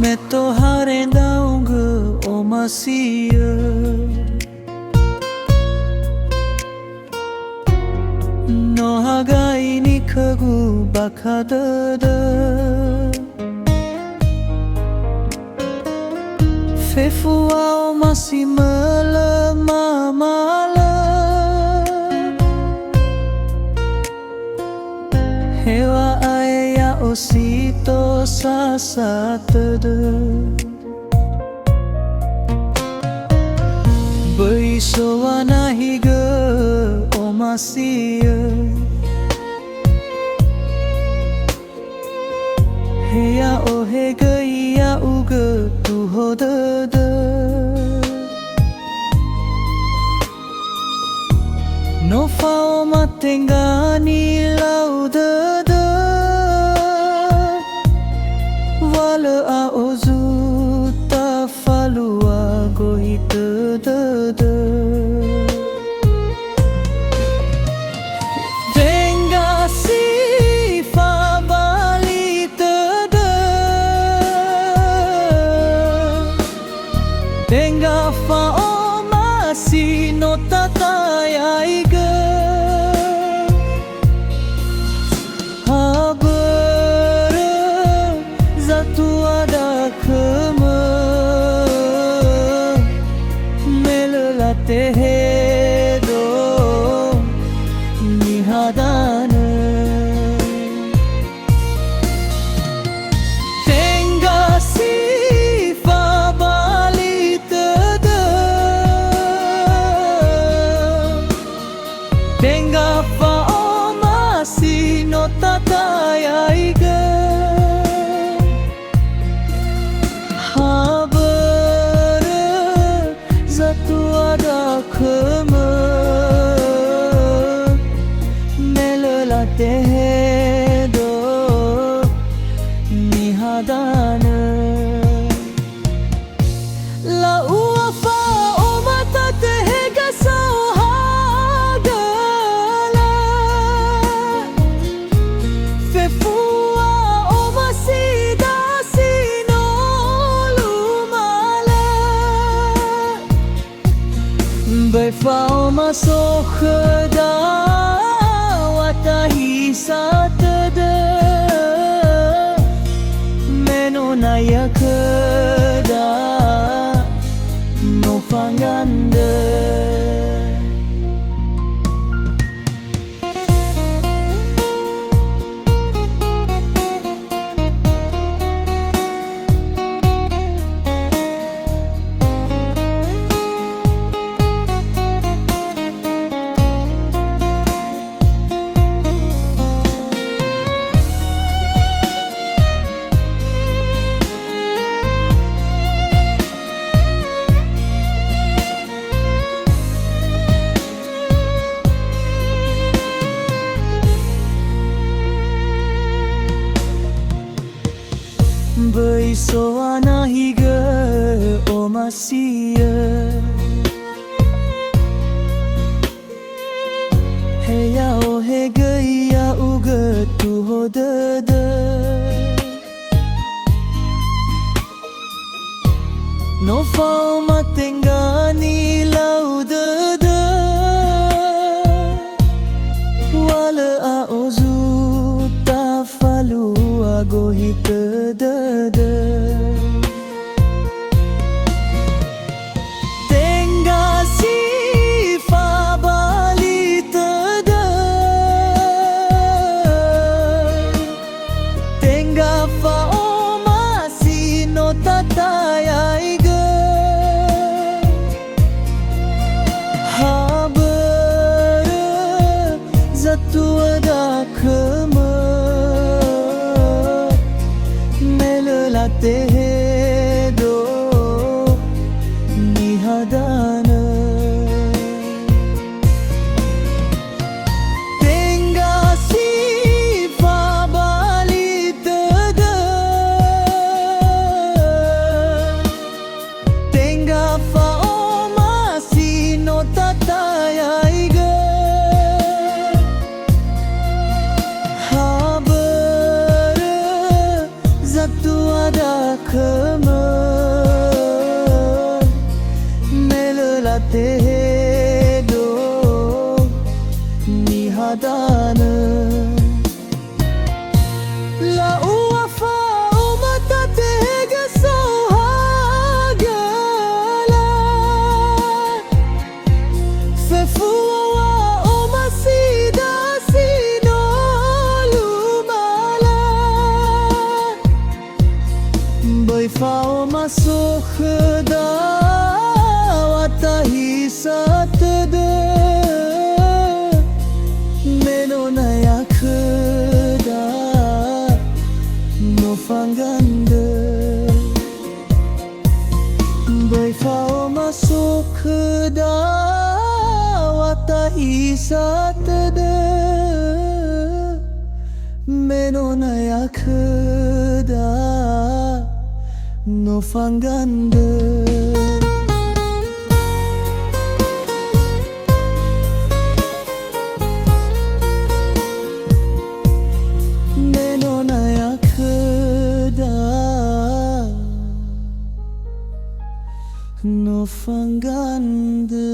मैं तो हारे दाऊंगा ओ मसीहा No hagai ni kagu bakadada Fefua o masih melemah malam Hewa aya o sito sasatada Berisoa nahiga o masih Heya o hega ia uga tu hodada No fao matengani laudada Wala a ozu ta falua gohitadada Tenga fao masih no tatayaiga Habara zatu ada kema Melelate hedo nihadana Tenga fao masih no tatayaiga Habara zatu ada kema Melelate hedo nihadana La uafa o mata tehega sao Befau masuk kheda watahi satada menonaya kheda no fanganda Berisoa nahiga o masia Heya o hega ia uga tu hodada No fao matengani laudada Wala a ozu ta falu agohitadada Tenga sifa balitada Tenga fao masih no tatayaiga Habara zatu ada kema Melelate hedo nihadana Tenga sifa balitada Tenga fao masih no tatayaiga Habara zatu ada La uwafa umatatega sohagala Fefuwa umasida sinolumala Boifa umasukda watahi satde Menonayakda Nofanganda Boifao masuk da Watahi satda Menonayakda Nofanganda No fanganda